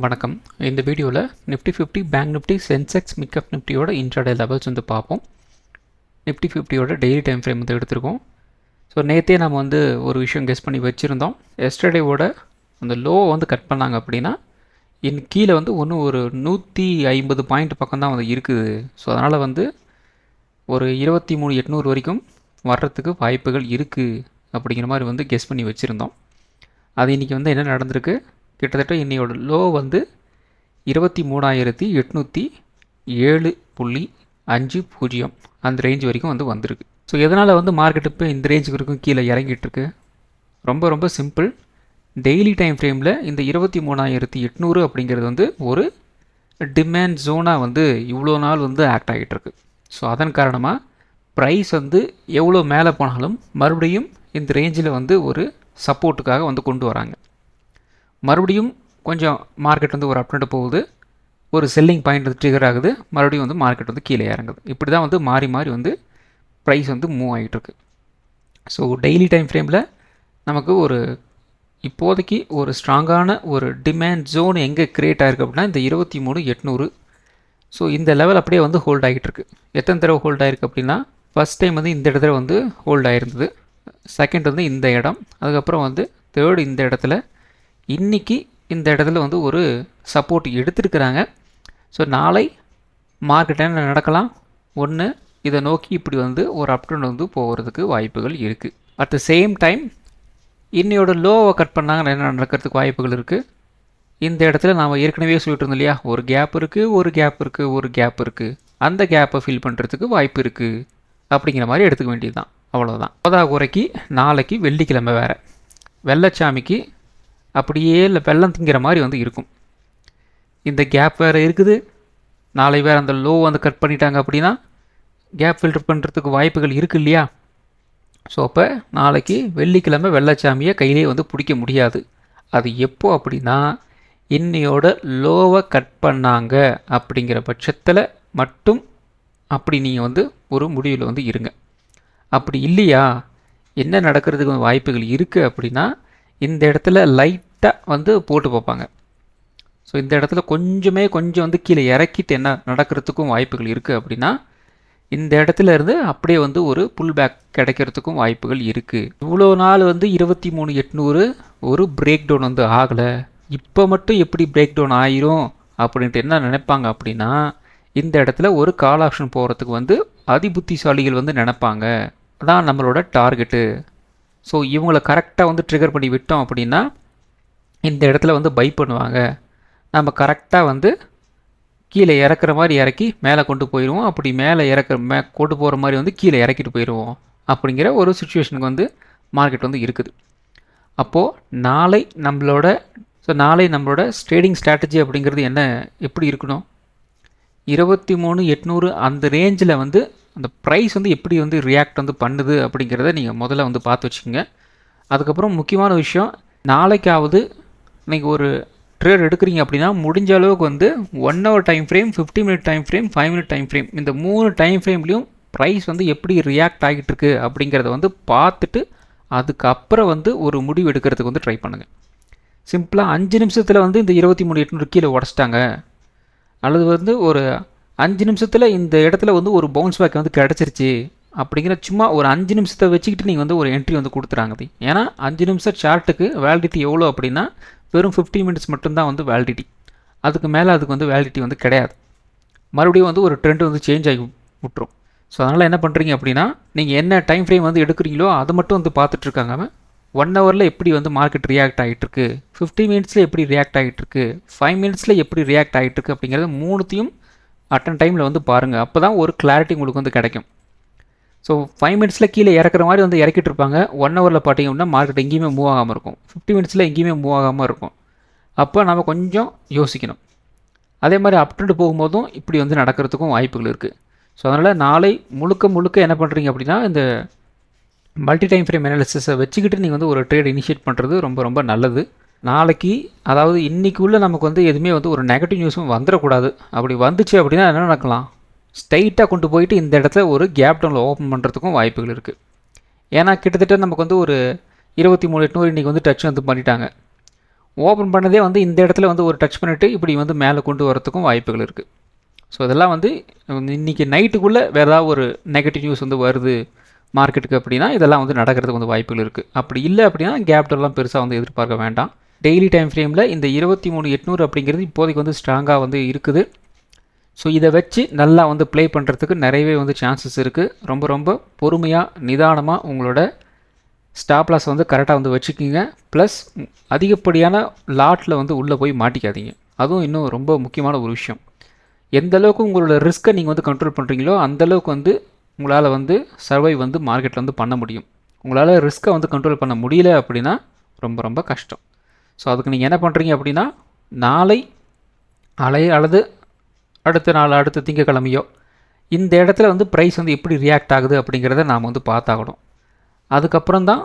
வணக்கம். இந்த வீடியோவில் நிஃப்டி 50 பேங்க் நிஃப்டி சென்செக்ஸ் மிக்கப் நிஃப்டியோட இன்ட்ராடே லெவல்ஸ் வந்து பார்ப்போம். நிஃப்டி 50யோட டெய்லி டைம் ஃப்ரேம் வந்து எடுத்திருக்கோம். ஸோ நேற்றே நம்ம வந்து ஒரு விஷயம் கெஸ் பண்ணி வச்சுருந்தோம். எஸ்டர்டேவோட அந்த லோ வந்து கட் பண்ணாங்க அப்படின்னா கீழே வந்து ஒன்று ஒரு 150 பாயிண்ட் பக்கம் தான் வந்து இருக்குது. ஸோ அதனால் வந்து ஒரு 23,800 வரைக்கும் வர்றதுக்கு வாய்ப்புகள் இருக்குது அப்படிங்கிற மாதிரி வந்து கெஸ் பண்ணி வச்சுருந்தோம். அது இன்றைக்கி வந்து என்ன நடந்திருக்கு, கிட்டத்தட்ட இன்னையோட லோ வந்து 23,807.50 அந்த ரேஞ்ச் வரைக்கும் வந்து வந்திருக்கு. ஸோ எதனால் வந்து மார்க்கெட் இப்போ இந்த ரேஞ்சுக்கு வரைக்கும் கீழே இறங்கிட்டுருக்கு? ரொம்ப ரொம்ப சிம்பிள். டெய்லி டைம் ஃப்ரேமில் இந்த 23,800 அப்படிங்கிறது வந்து ஒரு டிமாண்ட் ஜோனாக வந்து இவ்வளோ நாள் வந்து ஆக்ட் ஆகிட்டுருக்கு. ஸோ அதன் காரணமாக ப்ரைஸ் வந்து எவ்வளோ மேலே போனாலும் மறுபடியும் இந்த ரேஞ்சில் வந்து ஒரு சப்போர்ட்டுக்காக வந்து கொண்டு வராங்க. மறுபடியும் கொஞ்சம் மார்க்கெட் வந்து ஒரு அப்ட்ரெண்ட் போகுது, ஒரு செல்லிங் பாயிண்ட் வந்து ட்ரிகர் ஆகுது, மறுபடியும் வந்து மார்க்கெட் வந்து கீழே இறங்குது. இப்படி தான் வந்து மாறி மாறி வந்து ப்ரைஸ் வந்து மூவ் ஆகிட்டுருக்கு. ஸோ டெய்லி டைம் ஃப்ரேமில் நமக்கு ஒரு இப்போதைக்கு ஒரு ஸ்ட்ராங்கான ஒரு டிமாண்ட் ஜோன் எங்கே க்ரியேட் ஆகிருக்கு அப்படின்னா இந்த 23,800. ஸோ இந்த லெவல் அப்படியே வந்து ஹோல்ட் ஆகிட்டுருக்கு. எத்தனை தடவை ஹோல்ட் ஆகிருக்கு அப்படின்னா, ஃபஸ்ட் டைம் வந்து இந்த இடத்துல வந்து ஹோல்ட் ஆகிருந்தது, செகண்ட் வந்து இந்த இடம், அதுக்கப்புறம் வந்து தேர்டு இந்த இடத்துல, இன்றைக்கி இந்த இடத்துல வந்து ஒரு சப்போர்ட் எடுத்துருக்குறாங்க. ஸோ நாளை மார்க்கெட் என்ன நடக்கலாம், ஒன்று இதை நோக்கி இப்படி வந்து ஒரு அப்ட்ரெண்ட் வந்து போகிறதுக்கு வாய்ப்புகள் இருக்குது. அட் த சேம் டைம் இன்னையோட லோவை கட் பண்ணாங்கன்னா என்ன நடக்கிறதுக்கு வாய்ப்புகள் இருக்குது. இந்த இடத்துல நாம் ஏற்கனவே சொல்லிட்டு இருந்தோம் இல்லையா, ஒரு கேப் இருக்குது, ஒரு கேப் இருக்குது, ஒரு கேப் இருக்குது, அந்த கேப்பை ஃபில் பண்ணுறதுக்கு வாய்ப்பு இருக்குது அப்படிங்கிற மாதிரி எடுத்துக்க வேண்டியது தான். அவ்வளோதான். குறைக்கு நாளைக்கு வெள்ளிக்கிழமை வேறு, வெள்ளச்சாமிக்கு அப்படியே இல்லை வெள்ளம் திங்கிற மாதிரி வந்து இருக்கும். இந்த கேப் வேறு இருக்குது, நாளை வேறு அந்த லோ வந்து கட் பண்ணிட்டாங்க அப்படின்னா கேப் ஃபில்டர் பண்ணுறதுக்கு வாய்ப்புகள் இருக்குது இல்லையா. ஸோ அப்போ நாளைக்கு வெள்ளிக்கிழமை வெள்ளச்சாமியை கையிலே வந்து பிடிக்க முடியாது. அது எப்போ அப்படின்னா இன்னையோட லோவை கட் பண்ணாங்க அப்படிங்கிற பட்சத்தில் மட்டும் அப்படி நீங்கள் வந்து ஒரு முடிவில் வந்து இருங்க. அப்படி இல்லையா, என்ன நடக்கிறதுக்கு வாய்ப்புகள் இருக்குது அப்படின்னா இந்த இடத்துல லைட்டாக வந்து போட்டு பார்ப்பாங்க. ஸோ இந்த இடத்துல கொஞ்சம் வந்து கீழே இறக்கிட்டு என்ன நடக்கிறதுக்கும் வாய்ப்புகள் இருக்குது அப்படின்னா இந்த இடத்துல இருந்து அப்படியே வந்து ஒரு புல் பேக் கிடைக்கிறதுக்கும் வாய்ப்புகள் இருக்குது. இவ்வளோ நாள் வந்து 23,800 ஒரு பிரேக் டவுன் வந்து ஆகலை, இப்போ மட்டும் எப்படி பிரேக் டவுன் ஆயிரும் அப்படின்ட்டு என்ன நினைப்பாங்க அப்படின்னா இந்த இடத்துல ஒரு கால் ஆப்ஷன் போகிறதுக்கு வந்து அதிபுத்திசாலிகள் வந்து நினைப்பாங்க. அதான் நம்மளோட டார்கெட்டு. ஸோ இவங்களை கரெக்டாக வந்து ட்ரிகர் பண்ணி விட்டோம் அப்படின்னா இந்த இடத்துல வந்து பை பண்ணுவாங்க. நம்ம கரெக்டாக வந்து கீழே இறக்குற மாதிரி இறக்கி மேலே கொண்டு போயிடுவோம், அப்படி மேலே கொண்டு போகிற மாதிரி வந்து கீழே இறக்கிட்டு போயிடுவோம் அப்படிங்கிற ஒரு சுச்சுவேஷனுக்கு வந்து மார்க்கெட் வந்து இருக்குது. அப்போது நாளை நம்மளோட ட்ரேடிங் ஸ்ட்ராட்டஜி அப்படிங்கிறது என்ன, எப்படி இருக்கணும், 23,800 அந்த ரேஞ்சில் வந்து அந்த ப்ரைஸ் வந்து எப்படி வந்து ரியாக்ட் வந்து பண்ணுது அப்படிங்கிறத நீங்கள் முதல்ல வந்து பார்த்து வச்சுக்கோங்க. அதுக்கப்புறம் முக்கியமான விஷயம், நாளைக்காவது நீங்கள் ஒரு ட்ரேட் எடுக்கிறீங்க அப்படின்னா முடிஞ்ச அளவுக்கு வந்து 1 hour time frame, 50 minute time frame, 5 minute time frame, இந்த 3 டைம் ஃப்ரேம்லேயும் ப்ரைஸ் வந்து எப்படி ரியாக்ட் ஆகிட்டு இருக்கு அப்படிங்கிறத வந்து பார்த்துட்டு அதுக்கப்புறம் வந்து ஒரு முடிவு எடுக்கிறதுக்கு வந்து ட்ரை பண்ணுங்கள். சிம்பிளாக 5 நிமிஷத்தில் வந்து இந்த 23,800 கீழே உடச்சிட்டாங்க, அல்லது வந்து ஒரு 5 நிமிஷத்தில் இந்த இடத்துல வந்து ஒரு பவுன்ஸ் பேக் வந்து கிடச்சிருச்சு அப்படிங்கிற சும்மா ஒரு 5 நிமிஷத்தை வச்சுக்கிட்டு நீங்கள் வந்து ஒரு என்ட்ரி வந்து கொடுத்துறாங்க. ஏன்னா 5 நிமிஷம் சார்ட்டுக்கு வேலிடிட்டி எவ்வளோ அப்படின்னா வெறும் 50 minutes மட்டும்தான் வந்து வேலிடிட்டி, அதுக்கு மேலே அதுக்கு வந்து வேலிடிட்டி வந்து கிடையாது. மறுபடியும் வந்து ஒரு ட்ரெண்ட் வந்து சேஞ்ச் ஆகி விட்டுரும். ஸோ அதனால் என்ன பண்ணுறீங்க அப்படின்னா நீங்கள் என்ன டைம் ஃப்ரேம் வந்து எடுக்கிறீங்களோ அதை மட்டும் வந்து பார்த்துட்ருக்காங்க. 1 hourல எப்படி வந்து மார்க்கெட் ரியாக்ட் ஆகிட்டுருக்கு, 50 minutesல எப்படி ரியாக்ட் ஆகிட்டுருக்கு, 5 minutesல எப்படி ரியாக்ட் ஆகிட்டுருக்கு அப்படிங்கிறத மூணுத்தையும் அட்டன் டைமில் வந்து பாருங்கள். அப்போ தான் ஒரு கிளாரிட்டி உங்களுக்கு வந்து கிடைக்கும். ஸோ 5 minutesல கீழே இறக்குற மாதிரி வந்து இறக்கிட்டு இருப்பாங்க, 1 hourல பார்த்தீங்க அப்படின்னா மார்க்கெட் எங்கேயுமே மூவ் ஆகாமல் இருக்கும், 50 minutesல எங்கேயுமே மூவ் ஆகாமல் இருக்கும். அப்போ நம்ம கொஞ்சம் யோசிக்கணும். அதே மாதிரி அப்ட்ரெண்ட் போகும்போதும் இப்படி வந்து நடக்கிறதுக்கும் வாய்ப்புகள் இருக்குது. ஸோ அதனால் நாளை முழுக்க என்ன பண்ணுறீங்க அப்படின்னா இந்த மல்டி டைம் ஃப்ரேம் அனாலிசிஸை வச்சுக்கிட்டு நீங்கள் வந்து ஒரு ட்ரேட் இனிஷியேட் பண்ணுறது ரொம்ப ரொம்ப நல்லது. நாளைக்கு அதாவது இன்றைக்குள்ளே நமக்கு வந்து எதுவுமே வந்து ஒரு நெகட்டிவ் நியூஸும் வந்துடக்கூடாது. அப்படி வந்துச்சு அப்படின்னா என்ன நடக்கலாம், ஸ்ட்ரைட்டாக கொண்டு போயிட்டு இந்த இடத்துல ஒரு கேப் டவுனில் ஓப்பன் பண்ணுறதுக்கும் வாய்ப்புகள் இருக்குது. ஏன்னா கிட்டத்தட்ட நமக்கு வந்து ஒரு 23,800 இன்றைக்கி வந்து டச் வந்து பண்ணிட்டாங்க. ஓப்பன் பண்ணதே வந்து இந்த இடத்துல வந்து ஒரு டச் பண்ணிவிட்டு இப்படி வந்து மேலே கொண்டு வரத்துக்கும் வாய்ப்புகள் இருக்குது. ஸோ இதெல்லாம் வந்து இன்றைக்கி நைட்டுக்குள்ளே வேறு ஏதாவது ஒரு நெகட்டிவ் நியூஸ் வந்து வருது மார்க்கெட்டுக்கு அப்படின்னா இதெல்லாம் வந்து நடக்கிறதுக்கு வந்து வாய்ப்புகள் இருக்குது. அப்படி இல்லை அப்படின்னா கேப்டெல்லாம் பெருசாக வந்து எதிர்பார்க்க வேண்டாம். டெய்லி டைம் ஃப்ரேமில் இந்த 23,800 அப்படிங்கிறது இப்போதைக்கு வந்து ஸ்ட்ராங்காக வந்து இருக்குது. ஸோ இதை வச்சு நல்லா வந்து ப்ளே பண்ணுறதுக்கு நிறையவே வந்து சான்சஸ் இருக்குது. ரொம்ப ரொம்ப பொறுமையாக நிதானமாக உங்களோட ஸ்டாப் லாஸ் வந்து கரெக்டாக வந்து வச்சுக்கிங்க. ப்ளஸ் அதிகப்படியான லாட்டில் வந்து உள்ளே போய் மாட்டிக்காதீங்க. அதுவும் இன்னும் ரொம்ப முக்கியமான ஒரு விஷயம். எந்த அளவுக்கு உங்களோட ரிஸ்க்கை நீங்கள் வந்து கண்ட்ரோல் பண்ணுறீங்களோ அந்தளவுக்கு வந்து உங்களால் வந்து சர்வை வந்து மார்க்கெட்டில் வந்து பண்ண முடியும். உங்களால் ரிஸ்க்கை வந்து கண்ட்ரோல் பண்ண முடியல அப்படின்னா ரொம்ப ரொம்ப கஷ்டம். ஸோ அதுக்கு நீங்கள் என்ன பண்ணுறீங்க அப்படின்னா நாளை அல்லது அடுத்த திங்கக்கிழமையோ இந்த இடத்துல வந்து ப்ரைஸ் வந்து எப்படி ரியாக்ட் ஆகுது அப்படிங்கிறத நாம் வந்து பார்த்தாகணும். அதுக்கப்புறம் தான்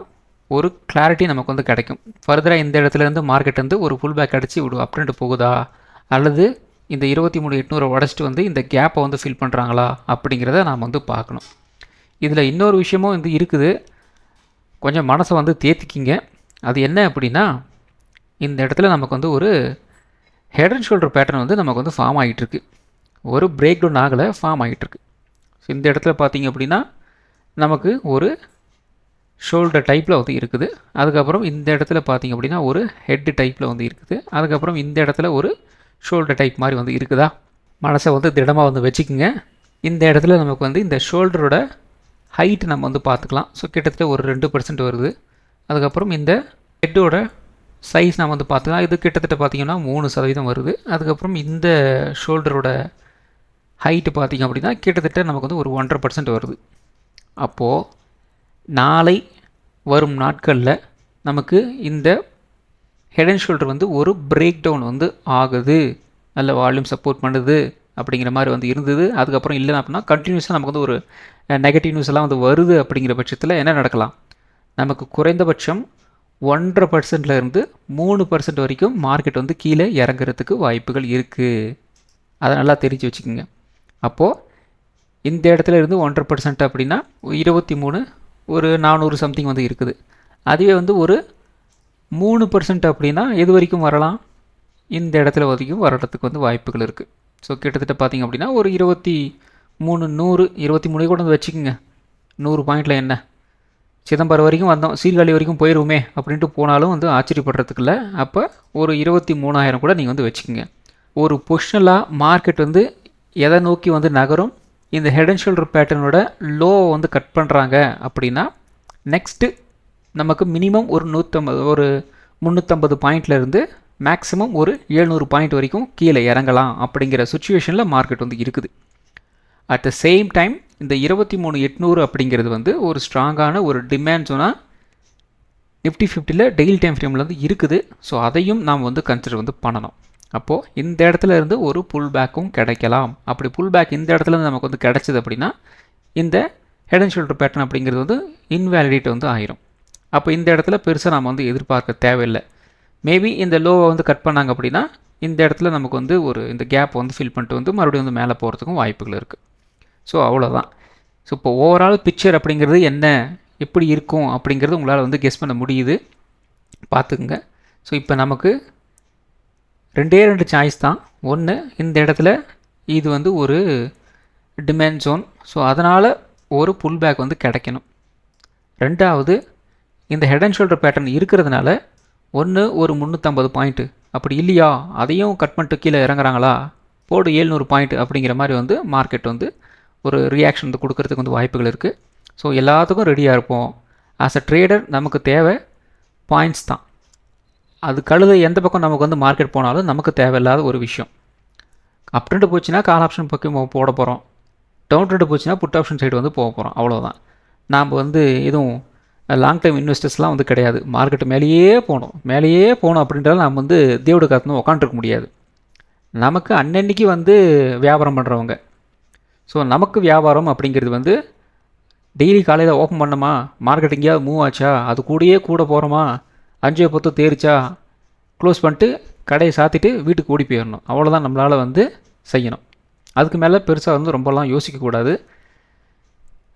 ஒரு கிளாரிட்டி நமக்கு வந்து கிடைக்கும். ஃபர்தராக இந்த இடத்துலேருந்து மார்க்கெட் வந்து ஒரு ஃபுல் பேக் அடித்து ஒரு அப்ட்ரெண்ட் போகுதா அல்லது இந்த 23,800 உடச்சிட்டு வந்து இந்த கேப்பை வந்து ஃபில் பண்ணுறாங்களா அப்படிங்கிறத நாம் வந்து பார்க்கணும். இதில் இன்னொரு விஷயமும் வந்து இருக்குது. கொஞ்சம் மனசை வந்து தேத்திக்கிங்க. அது என்ன அப்படின்னா இந்த இடத்துல நமக்கு வந்து ஒரு ஹெட் அண்ட் ஷோல்டர் பேட்டர்ன் வந்து நமக்கு வந்து ஃபார்ம் ஆகிட்டுருக்கு. ஒரு பிரேக் டவுன் ஆகலை, ஃபார்ம் ஆகிட்டுருக்கு. ஸோ இந்த இடத்துல பார்த்திங்க அப்படின்னா நமக்கு ஒரு ஷோல்டர் டைப்பில் வந்து இருக்குது. அதுக்கப்புறம் இந்த இடத்துல பார்த்திங்க அப்படின்னா ஒரு ஹெட் டைப்பில் வந்து இருக்குது. அதுக்கப்புறம் இந்த இடத்துல ஒரு ஷோல்டர் டைப் மாதிரி வந்து இருக்குதா. மனசை வந்து திடமாக வந்து வச்சுக்கோங்க. இந்த இடத்துல நமக்கு வந்து இந்த ஷோல்டரோட ஹைட் நம்ம வந்து பார்த்துக்கலாம். ஸோ கிட்டத்தட்ட ஒரு 2% வருது. அதுக்கப்புறம் இந்த ஹெட்டோட சைஸ் நம்ம வந்து பார்த்துக்கலாம். இது கிட்டத்தட்ட பார்த்திங்கன்னா 3% வருது. அதுக்கப்புறம் இந்த ஷோல்டரோட ஹைட்டு பார்த்திங்க அப்படின்னா கிட்டத்தட்ட நமக்கு வந்து ஒரு 1.5% வருது. அப்போது நாளை வரும் நாட்களில் நமக்கு இந்த ஹெட் அண்ட் ஷோல்டர் வந்து ஒரு பிரேக் டவுன் வந்து ஆகுது, நல்ல வால்யூம் சப்போர்ட் பண்ணுது அப்படிங்கிற மாதிரி வந்து இருந்தது. அதுக்கப்புறம் இல்லை அப்படின்னா கண்டினியூஸாக நமக்கு வந்து ஒரு நெகட்டிவ் நியூஸ் எல்லாம் வந்து வருது. அப்படிங்கிற பட்சத்தில் என்ன நடக்கலாம், நமக்கு குறைந்தபட்சம் 1.5%லேருந்து 3% வரைக்கும் மார்க்கெட் வந்து கீழே இறங்குறதுக்கு வாய்ப்புகள் இருக்குது. அதை நல்லா தெரிஞ்சு வச்சுக்கோங்க. அப்போது இந்த இடத்துல இருந்து 1.5% அப்படின்னா 23 ஒரு 400 சம்திங் வந்து இருக்குது. அதுவே வந்து ஒரு 3% அப்படின்னா எது வரைக்கும் வரலாம், இந்த இடத்துல வரைக்கும் வர்றதுக்கு வந்து வாய்ப்புகள் இருக்குது. ஸோ கிட்டத்தட்ட பார்த்திங்க அப்படின்னா ஒரு 23 கூட வந்து வச்சுக்கோங்க. 100 பாயிண்டில் என்ன சிதம்பரம் வரைக்கும் வந்தோம், சீர்காழி வரைக்கும் போயிடுவோமே அப்படின்ட்டு போனாலும் வந்து ஆச்சரியப்படுறதுக்கு இல்லை. அப்போ ஒரு 23,000 கூட நீங்கள் வந்து வச்சுக்கோங்க. ஒரு பொசிஷனலாக மார்க்கெட் வந்து எதை நோக்கி வந்து நகரும், இந்த ஹெட் அண்ட் ஷோல்டர் பேட்டர்னோட லோவை வந்து கட் பண்ணுறாங்க அப்படின்னா நெக்ஸ்ட்டு நமக்கு மினிமம் ஒரு 350 பாயிண்ட்லேருந்து மேக்ஸிமம் ஒரு 700 பாயிண்ட் வரைக்கும் கீழே இறங்கலாம் அப்படிங்கிற சுச்சுவேஷனில் மார்க்கெட் வந்து இருக்குது. அட் த சேம் டைம் இந்த 23,800 அப்படிங்கிறது வந்து ஒரு ஸ்ட்ராங்கான ஒரு டிமாண்ட் ஜோனாக நிஃப்டி 50ல் டெய்லி டைம் ஃப்ரேமில் வந்து இருக்குது. ஸோ அதையும் நாம் வந்து கன்சிடர் வந்து பண்ணணும். அப்போது இந்த இடத்துல இருந்து ஒரு புல் பேக்கும் கிடைக்கலாம். அப்படி புல் பேக் இந்த இடத்துல இருந்து நமக்கு வந்து கிடைச்சது அப்படின்னா இந்த ஹெட் அண்ட் ஷோல்டர் பேட்டர்ன் அப்படிங்கிறது வந்து இன்வேலிடேட் வந்து ஆயிரும். அப்போ இந்த இடத்துல பெருசாக நம்ம வந்து எதிர்பார்க்க தேவையில்லை. மேபி இந்த லோவை வந்து கட் பண்ணாங்க அப்படின்னா இந்த இடத்துல நமக்கு வந்து ஒரு இந்த கேப் வந்து ஃபில் பண்ணிட்டு வந்து மறுபடியும் வந்து மேலே போகிறதுக்கும் வாய்ப்புகள் இருக்குது. ஸோ அவ்வளோதான். ஸோ இப்போ ஓவரால் பிக்சர் அப்படிங்கிறது என்ன, எப்படி இருக்கும் அப்படிங்கிறது உங்களால் வந்து கெஸ் பண்ண முடியுது, பார்த்துக்குங்க. ஸோ இப்போ நமக்கு 2 சாய்ஸ் தான். ஒன்று, இந்த இடத்துல இது வந்து ஒரு டிமாண்ட் ஜோன், ஸோ அதனால் ஒரு புல் பேக் வந்து கிடைக்கணும். ரெண்டாவது, இந்த ஹெட் அண்ட் ஷோல்டர் பேட்டர்ன் இருக்கிறதுனால ஒன்று ஒரு 350 பாயிண்ட்டு, அப்படி இல்லையா அதையும் கட் பண்ணிட்டு கீழே இறங்குறாங்களா போடு 700 பாயிண்ட் அப்படிங்கிற மாதிரி வந்து மார்க்கெட் வந்து ஒரு ரியாக்ஷன் வந்து கொடுக்கறதுக்கு வந்து வாய்ப்புகள் இருக்குது. ஸோ எல்லாத்துக்கும் ரெடியாக இருப்போம். ஆஸ் அ ட்ரேடர் நமக்கு தேவை பாயிண்ட்ஸ் தான். அது கழுத எந்த பக்கம் நமக்கு வந்து மார்க்கெட் போனாலும் நமக்கு தேவையில்லாத ஒரு விஷயம். அப் ட்ரெண்ட் போச்சுன்னா கால் ஆப்ஷன் பக்கம் போட போகிறோம், டவுன் ட்ரெண்ட் போச்சுன்னா புட் ஆப்ஷன் சைடு வந்து போக போகிறோம், அவ்வளோதான். நாம் வந்து எதுவும் லாங் டைம் இன்வெஸ்டர்ஸ்லாம் வந்து கிடையாது. மார்க்கெட்டு மேலேயே போகணும் அப்படின்றால நாம் வந்து தேவடு காத்துன்னு உட்காந்துருக்க முடியாது. நமக்கு அன்னன்னைக்கு வந்து வியாபாரம் பண்ணுறவங்க. ஸோ நமக்கு வியாபாரம் அப்படிங்கிறது வந்து டெய்லி காலையில் ஓப்பன் பண்ணோமா, மார்க்கெட் எங்கேயாவது மூவ் ஆச்சா, அது கூடயே கூட போகிறோமா, 5-10 தேரிச்சா க்ளோஸ் பண்ணிட்டு கடையை சாத்திட்டு வீட்டுக்கு ஓடி போயிடணும், அவ்வளோதான் நம்மளால் வந்து செய்யணும். அதுக்கு மேலே பெருசாக வந்து ரொம்பலாம் யோசிக்கக்கூடாது.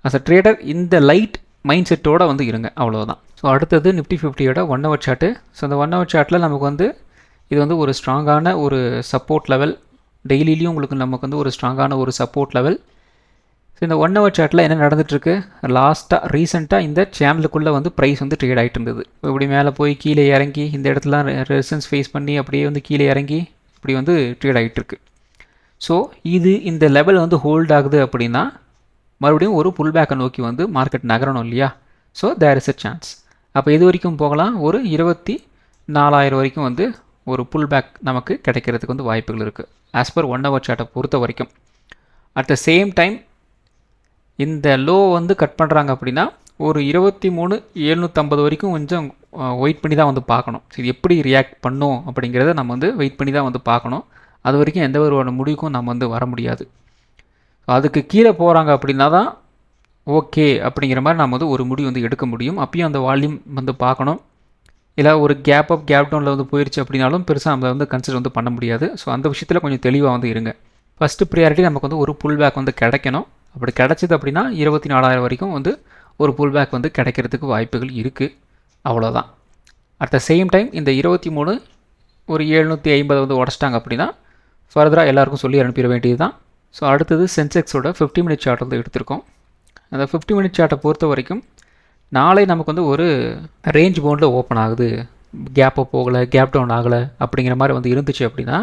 அஸ் அ ட்ரேடர் இந்த லைட் மைண்ட் செட்டோடு வந்து இருங்க, அவ்வளோதான். ஸோ அடுத்தது நிஃப்டி 50யோட 1 ஹவர் சார்ட்டு. ஸோ அந்த 1 ஹவர் சார்ட்டில் நமக்கு வந்து இது வந்து ஒரு ஸ்ட்ராங்கான ஒரு சப்போர்ட் லெவல். டெய்லியிலையும் உங்களுக்கு நமக்கு வந்து ஒரு ஸ்ட்ராங்கான ஒரு சப்போர்ட் லெவல். ஸோ இந்த 1 ஹவர் சார்ட்டில் என்ன நடந்துகிட்ருக்கு, ரீசெண்டாக இந்த சேனலுக்குள்ளே வந்து ப்ரைஸ் வந்து ட்ரேட் ஆகிட்டு இருந்தது. இப்படி மேலே போய் கீழே இறங்கி இந்த இடத்துல ரெசிஸ்டன்ஸ் ஃபேஸ் பண்ணி அப்படியே வந்து கீழே இறங்கி இப்படி வந்து ட்ரேட் ஆகிட்டுருக்கு. ஸோ இது இந்த லெவல் வந்து ஹோல்ட் ஆகுது அப்படின்னா மறுபடியும் ஒரு புல் பேக்கை நோக்கி வந்து மார்க்கெட் நகரணும் இல்லையா? So there is a chance. அப்போ இது வரைக்கும் போகலாம், ஒரு 24,000 வரைக்கும் வந்து ஒரு புல் பேக் நமக்கு கிடைக்கிறதுக்கு வந்து வாய்ப்புகள் இருக்குது ஆஸ் பர் 1 ஹவர் சார்ட்டை பொறுத்த வரைக்கும். அட் த சேம் டைம் இந்த லோ வந்து கட் பண்ணுறாங்க அப்படின்னா ஒரு 23,750 வரைக்கும் கொஞ்சம் வெயிட் பண்ணி தான் வந்து பார்க்கணும். இது எப்படி ரியாக்ட் பண்ணும் அப்படிங்கிறத நம்ம வந்து வெயிட் பண்ணி தான் வந்து பார்க்கணும். அது வரைக்கும் எந்த ஒரு முடிவுக்கும் நம்ம வந்து வர முடியாது. அதுக்கு கீழே போகிறாங்க அப்படின்னா தான் ஓகே அப்படிங்கிற மாதிரி நம்ம வந்து ஒரு முடிவு வந்து எடுக்க முடியும். அப்பயும் அந்த வால்யூம் வந்து பார்க்கணும். இல்லை ஒரு கேப் அப் கேப் டவுனில் வந்து போயிடுச்சு அப்படின்னாலும் பெருசாக நம்ம வந்து கன்சிடர் வந்து பண்ண முடியாது. ஸோ அந்த விஷயத்தில் கொஞ்சம் தெளிவாக வந்து இருங்க. ஃபஸ்ட்டு ப்ரியாரிட்டி நமக்கு வந்து ஒரு புல் பேக் வந்து கிடைக்கணும். அப்படி கிடச்சிது அப்படின்னா 24,000 வரைக்கும் வந்து ஒரு புல் பேக் வந்து கிடைக்கிறதுக்கு வாய்ப்புகள் இருக்குது. அவ்வளோதான். அட் த சேம் டைம் இந்த 23 ஒரு 750 வந்து உடச்சிட்டாங்க அப்படின்னா ஃபர்தராக எல்லாருக்கும் சொல்லி அனுப்பிட வேண்டியது தான். ஸோ அடுத்தது சென்செக்ஸோட 50 மினிட் சார்ட் வந்து எடுத்திருக்கோம். அந்த 50 மினிட் சார்ட்டை பொறுத்த வரைக்கும் நாளை நமக்கு வந்து ஒரு ரேஞ்ச் பவுண்டில் ஓப்பன் ஆகுது, கேப்பை போகலை, கேப் டவுன் ஆகலை அப்படிங்கிற மாதிரி வந்து இருந்துச்சு அப்படின்னா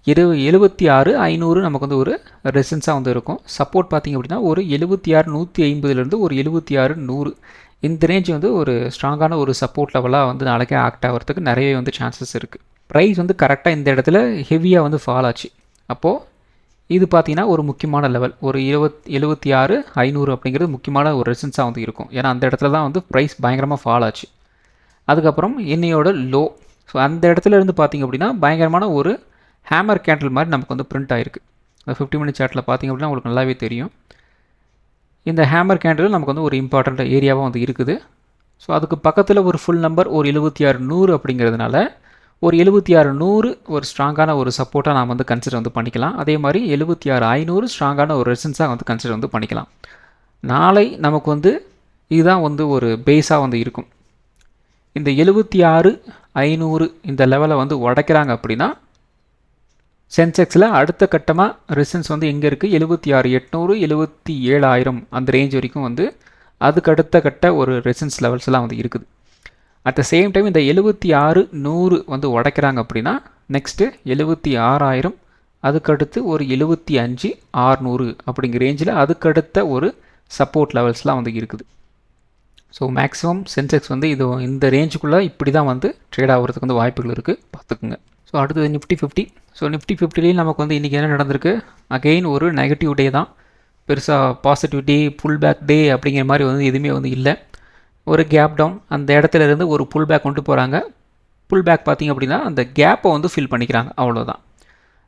76,500 நமக்கு வந்து ஒரு ரெசிஸ்டன்ஸாக வந்து இருக்கும். சப்போர்ட் பார்த்திங்க அப்படின்னா ஒரு 76,150 ஒரு 76,100 இந்த ரேஞ்ச் வந்து ஒரு ஸ்ட்ராங்கான ஒரு சப்போர்ட் லெவலாக வந்து நாளைக்கே ஆக்ட் ஆகிறதுக்கு நிறையவே வந்து சான்சஸ் இருக்குது. ப்ரைஸ் வந்து கரெக்டாக இந்த இடத்துல ஹெவியாக வந்து ஃபால் ஆச்சு. அப்போது இது பார்த்திங்கன்னா ஒரு முக்கியமான லெவல், ஒரு 76,500 அப்படிங்கிறது முக்கியமான ஒரு ரெசிஸ்டன்ஸாக வந்து இருக்கும். ஏன்னா அந்த இடத்துல தான் வந்து ப்ரைஸ் பயங்கரமாக ஃபால் ஆச்சு. அதுக்கப்புறம் இன்னையோட லோ. ஸோ அந்த இடத்துல இருந்து பார்த்திங்க அப்படின்னா பயங்கரமான ஒரு ஹேமர் கேண்டில் மாதிரி நமக்கு வந்து பிரிண்ட் ஆகிருக்கு. அந்த 50 மினிட் சார்ட்டில் பார்த்திங்க அப்படின்னா உங்களுக்கு நல்லாவே தெரியும். இந்த ஹேமர் கேண்டில் நமக்கு வந்து ஒரு இம்பார்ட்டண்ட் ஏரியாவாக வந்து இருக்குது. ஸோ அதுக்கு பக்கத்தில் ஒரு ஃபுல் நம்பர் ஒரு 76,100 அப்படிங்கிறதுனால ஒரு 76,100 ஒரு ஸ்ட்ராங்கான ஒரு சப்போர்ட்டாக நாம் வந்து கன்சிடர் வந்து பண்ணிக்கலாம். அதே மாதிரி 76,500 ஸ்ட்ராங்கான ஒரு ரெசிஸ்டன்ஸாக வந்து கன்சிடர் வந்து பண்ணிக்கலாம். நாளை நமக்கு வந்து இதுதான் வந்து ஒரு பேஸாக வந்து இருக்கும். இந்த 76,500 இந்த லெவலை வந்து உடைக்கிறாங்க அப்படின்னா சென்செக்ஸில் அடுத்த கட்டமாக ரெசிஸ்டன்ஸ் வந்து எங்கே இருக்குது, 76,800 77,000 அந்த ரேஞ்ச் வரைக்கும் வந்து அதுக்கு அடுத்த கட்ட ஒரு ரெசிஸ்டன்ஸ் லெவல்ஸ்லாம் வந்து இருக்குது. அட் த சேம் டைம் இந்த 76,100 வந்து உடைக்கிறாங்க அப்படின்னா நெக்ஸ்ட்டு 76,000 அதுக்கடுத்து ஒரு 75,600 அப்படிங்கிற ரேஞ்சில் அதுக்கடுத்த ஒரு சப்போர்ட் லெவல்ஸ்லாம் வந்து இருக்குது. ஸோ மேக்ஸிமம் சென்செக்ஸ் வந்து இது இந்த ரேஞ்சுக்குள்ளே இப்படி தான் வந்து ட்ரேட் ஆகிறதுக்கு வந்து வாய்ப்புகள் இருக்குது, பார்த்துக்குங்க. ஸோ அடுத்தது நிஃப்டி 50. ஸோ நிஃப்டி 50லேயும் நமக்கு வந்து இன்றைக்கி என்ன நடந்திருக்கு, அகெயின் ஒரு நெகட்டிவ் டே தான். பெருசாக பாசிட்டிவ் டே புல் பேக் டே அப்படிங்கிற மாதிரி வந்து எதுவுமே வந்து இல்லை. ஒரு கேப் டவுன், அந்த இடத்துல இருந்து ஒரு புல் பேக் கொண்டு போகிறாங்க. புல் பேக் பார்த்திங்க அப்படின்னா அந்த கேப்பை வந்து ஃபில் பண்ணிக்கிறாங்க, அவ்வளோதான்.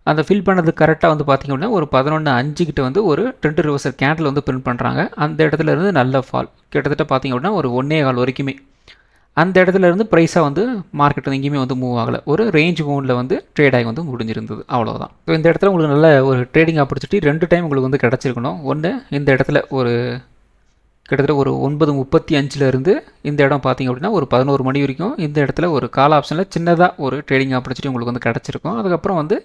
அந்த ஃபில் பண்ணது கரெக்டாக வந்து பார்த்திங்க அப்படின்னா ஒரு 11:05 கிட்ட வந்து ஒரு ட்ரெண்ட் ரிவர்சல் கேண்டில் வந்து பிரிண்ட் பண்ணுறாங்க. அந்த இடத்துல இருந்து நல்ல ஃபால் கிட்டத்தட்ட பார்த்திங்க அப்படின்னா ஒரு 1.25 வரைக்குமே அந்த இடத்துல இருந்து ப்ரைஸாக வந்து மார்க்கெட் வந்து எங்கேயுமே வந்து மூவ் ஆகலை. ஒரு ரேஞ்ச் பவுண்டில் வந்து ட்ரேட் ஆகி வந்து முடிஞ்சிருந்தது, அவ்வளோதான். ஸோ இந்த இடத்துல உங்களுக்கு நல்ல ஒரு ட்ரேடிங் ஆப்பர்ச்சுனிட்டி 2 டைம் உங்களுக்கு வந்து கிடச்சிருக்கணும். ஒன்று இந்த இடத்துல ஒரு கிட்டத்தட்ட ஒரு 9:35 இந்த இடம் பார்த்திங்க அப்படின்னா ஒரு 11 மணி வரைக்கும் இந்த இடத்துல ஒரு கால் ஆப்ஷனில் சின்னதாக ஒரு ட்ரேடிங் ஆப்பர்ச்சுனிட்டி உங்களுக்கு வந்து கிடச்சிருக்கும். அதுக்கப்புறம் வந்து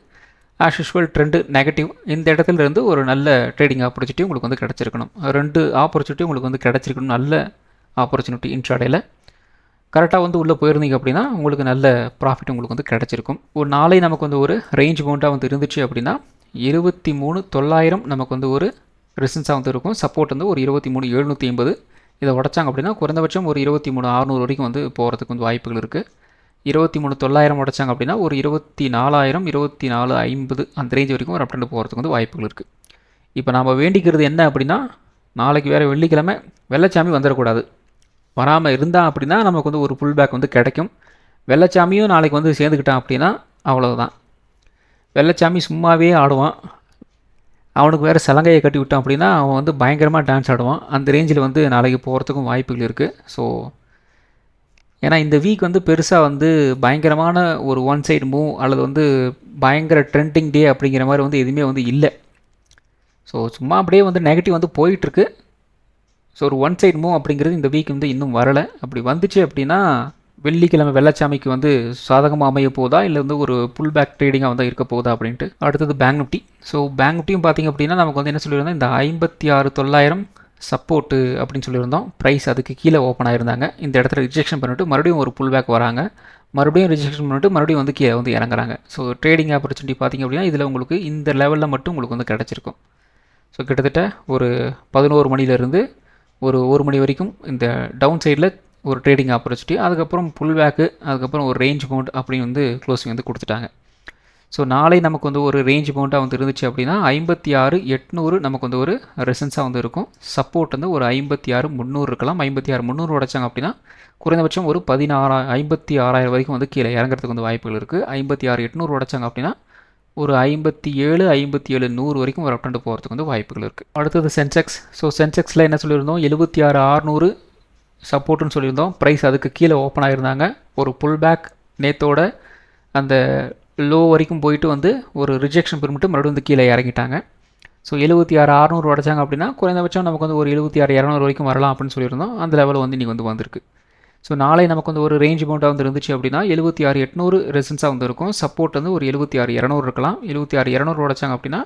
ஆஸ் யூஷுவல் ட்ரெண்டு நெகட்டிவ், இந்த இடத்துல இருந்து ஒரு நல்ல ட்ரேடிங் ஆப்பர்ச்சுனிட்டி உங்களுக்கு வந்து கிடச்சிருக்கணும். 2 ஆப்பர்ச்சுனிட்டி உங்களுக்கு வந்து கிடச்சிருக்கணும், நல்ல ஆப்பர்ச்சுனிட்டி இன்ட்ராடேல. கரெக்டாக வந்து உள்ளே போயிருந்தீங்க அப்படின்னா உங்களுக்கு நல்ல ப்ராஃபிட் உங்களுக்கு வந்து கிடச்சிருக்கும். ஒரு நாளை நமக்கு வந்து ஒரு ரேஞ்ச் பவுண்டாக வந்து இருந்துச்சு அப்படின்னா 23,900 நமக்கு வந்து ஒரு ரெசிஸ்டன்ஸாக வந்து இருக்கும். சப்போர்ட் வந்து ஒரு 23,750 இதை உடச்சாங்க அப்படின்னா குறைந்தபட்சம் ஒரு 23,600 வரைக்கும் வந்து போகிறதுக்கு வந்து வாய்ப்புகள் இருக்குது. 23,900 உடச்சாங்க அப்படின்னா ஒரு 24,000 24,550 அந்த ரேஞ்ச் வரைக்கும் ஒரு அப்டெண்ட் போகிறதுக்கு வந்து வாய்ப்புகள் இருக்குது. இப்போ நாம் வேண்டிக்கிறது என்ன அப்படின்னா நாளைக்கு வேறு வெள்ளிக்கிழமை வெள்ளச்சாமி வந்துடக்கூடாது. வராமல் இருந்தால் அப்படின்னா நமக்கு வந்து ஒரு புல் பேக் வந்து கிடைக்கும். வெள்ளச்சாமியும் நாளைக்கு வந்து சேர்ந்துக்கிட்டான் அப்படின்னா அவ்வளோதான். வெள்ளச்சாமி சும்மாவே ஆடுவான், அவனுக்கு வேறு சலங்கையை கட்டி விட்டான் அப்படின்னா அவன் வந்து பயங்கரமாக டான்ஸ் ஆடுவான். அந்த ரேஞ்சில் வந்து நாளைக்கு போகிறதுக்கும் வாய்ப்புகள் இருக்குது. ஸோ ஏன்னா இந்த வீக் வந்து பெருசாக வந்து பயங்கரமான ஒரு ஒன் சைடு மூவ் அல்லது வந்து பயங்கர ட்ரெண்டிங் டே அப்படிங்கிற மாதிரி வந்து எதுவுமே வந்து இல்லை. ஸோ சும்மா அப்படியே வந்து நெகட்டிவ் வந்து போயிட்டுருக்கு. ஸோ ஒரு ஒன் சைடு மூவ் அப்படிங்கிறது இந்த வீக் வந்து இன்னும் வரலை. அப்படி வந்துச்சு அப்படின்னா வெள்ளிக்கிழமை வெள்ளச்சாமிக்கு வந்து சாதகமாக அமைய போதா இல்லை வந்து ஒரு புல் பேக் ட்ரேடிங்காக வந்து இருக்க போதா அப்படின்ட்டு. அடுத்தது பேங்க் நிஃப்டி. ஸோ பேங்க் நிஃப்டியும் பார்த்திங்க அப்படின்னா நமக்கு வந்து என்ன சொல்லியிருந்தோம், இந்த 56,900 சப்போர்ட்டு அப்படின்னு சொல்லியிருந்தோம். ப்ரைஸ் அதுக்கு கீழே ஓப்பன் ஆயிருந்தாங்க. இந்த இடத்துல ரிஜெக்ஷன் பண்ணிவிட்டு மறுபடியும் ஒரு புல் பேக் வராங்க, மறுபடியும் ரிஜெக்ஷன் பண்ணிவிட்டு மறுபடியும் வந்து கீழே வந்து இறங்குறாங்க. ஸோ ட்ரேடிங் ஆப்பர்ச்சுனிட்டி பார்த்திங்க அப்படின்னா இதில் உங்களுக்கு இந்த லெவலில் மட்டும் உங்களுக்கு வந்து கிடச்சிருக்கும். ஸோ கிட்டத்தட்ட ஒரு 11 மணிலேருந்து ஒரு 1 மணி வரைக்கும் இந்த டவுன் சைடில் ஒரு ட்ரேடிங் ஆப்பர்ச்சுனிட்டி, அதுக்கப்புறம் புல் பேக்கு, அதுக்கப்புறம் ஒரு ரேஞ்ச் பவுண்ட் அப்படின்னு வந்து க்ளோசிங் வந்து கொடுத்துட்டாங்க. ஸோ நாளை நமக்கு வந்து ஒரு ரேஞ்ச் பவுண்டாக வந்து இருந்துச்சு அப்படின்னா 56,800 நமக்கு வந்து ஒரு ரெசன்ஸாக வந்து இருக்கும். சப்போர்ட் வந்து ஒரு 56,300 இருக்கலாம். 56,300 உடைச்சாங்க அப்படின்னா குறைந்தபட்சம் ஒரு 56,000 வரைக்கும் வந்து கீழே இறங்குறதுக்கு வந்து வாய்ப்புகள் இருக்குது. 56,800 உடைச்சாங்க அப்படின்னா ஒரு 57,100 வரைக்கும் ஒரு அப்டெண்ட் போகிறதுக்கு வந்து வாய்ப்புகள் இருக்குது. அடுத்தது சென்செக்ஸ். ஸோ சென்செக்ஸில் என்ன சொல்லியிருந்தோம், 76,600 சப்போர்ட்டுன்னு சொல்லியிருந்தோம். ப்ரைஸ் அதுக்கு கீழே ஓப்பன் ஆகிருந்தாங்க. ஒரு புல் பேக் நேத்தோட அந்த லோ வரைக்கும் போயிட்டு வந்து ஒரு ரிஜெக்ஷன் பெருமிட்டு மறுபடியும் வந்து கீழே இறங்கிட்டாங்க. ஸோ 76,600 உடைச்சாங்க அப்படின்னா குறைந்தபட்சம் நமக்கு வந்து ஒரு 76,200 வரைக்கும் வரலாம் அப்படின்னு சொல்லியிருந்தோம். அந்த லெவலில் வந்து இன்றைக்கி வந்து வந்திருக்கு. ஸோ நாளை நமக்கு வந்து ஒரு ரேஞ்ச் பவுண்டாக வந்து இருந்துச்சு அப்படின்னா 76,800 ரெசன்ஸாக வந்து இருக்கும். சப்போர்ட் வந்து ஒரு 76,200 இருக்கலாம். 76,200 உடைச்சாங்க அப்படின்னா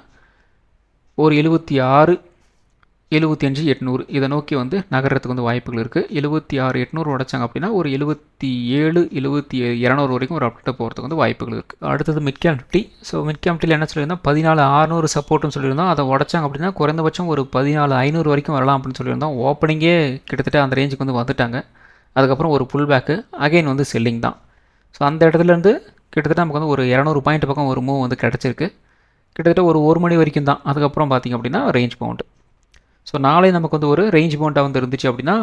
ஒரு 76,75,800 இதை நோக்கி வந்து நகர்றதுக்கு வந்து வாய்ப்புகள் இருக்குது. 76,800 உடைச்சாங்க அப்படின்னா ஒரு 77,200 வரைக்கும் ஒரு அப்டேட் போகிறதுக்கு வந்து வாய்ப்புகள் இருக்குது. அடுத்தது mid cap Nifty. So mid cap நிஃப்டியில் என்ன சொல்லியிருந்தோம், 14,600 சப்போர்ட்னு சொல்லியிருந்தோம். அதை உடைச்சாங்க அப்படின்னா குறைந்தபட்சம் ஒரு 14,500 வரைக்கும் வரலாம் அப்படின்னு சொல்லியிருந்தோம். ஓப்பனிங்கே கிட்டத்தட்ட அந்த ரேஞ்சுக்கு வந்து வந்துட்டாங்க. அதுக்கப்புறம் ஒரு புல் பேக்கு, அகைன் வந்து செல்லிங் தான். ஸோ அந்த இடத்துலேருந்து கிட்டத்தட்ட நமக்கு வந்து ஒரு 200 பாயிண்ட் பக்கம் ஒரு மூவ் வந்து கிடச்சிருக்கு. கிட்டத்தட்ட ஒரு 1 மணி வரைக்கும் தான். அதுக்கப்புறம் பார்த்திங்க அப்படின்னா ரேஞ்ச் பவுண்டு. ஸோ நாளை நமக்கு வந்து ஒரு ரேஞ்ச் பவுண்டாக வந்து இருந்துச்சு அப்படின்னா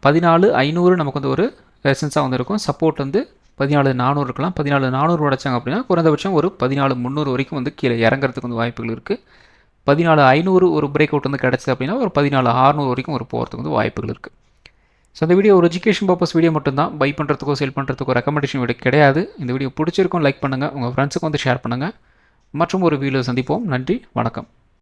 14,500 நமக்கு வந்து ஒரு ரெசன்ஸாக வந்து இருக்கும். சப்போர்ட் வந்து 14,400 இருக்கலாம். 14,400 உடைச்சாங்க அப்படின்னா குறைந்தபட்சம் ஒரு 14,300 வரைக்கும் வந்து கீழே இறங்குறதுக்கு வந்து வாய்ப்புகள் இருக்குது. 14,500 ஒரு பிரேக் அவுட் வந்து கிடச்சிது அப்படின்னா ஒரு 14,600 வரைக்கும் ஒரு போகிறதுக்கு வந்து வாய்ப்புகள் இருக்குது. ஸோ இந்த வீடியோ ஒரு எஜுகேஷன் பர்பஸ் வீடியோ மட்டும்தான். பை பண்ணுறதுக்கோ செல் பண்ணுறதுக்கோ ரெக்கமெண்டேஷன் வீடியோ கிடையாது. இந்த வீடியோ பிடிச்சிருக்கும் லைக் பண்ணுங்கள், உங்கள் ஃப்ரெண்ட்ஸுக்கு வந்து ஷேர் பண்ணுங்கள். மற்றும் ஒரு வீடியோ சந்திப்போம். நன்றி, வணக்கம்.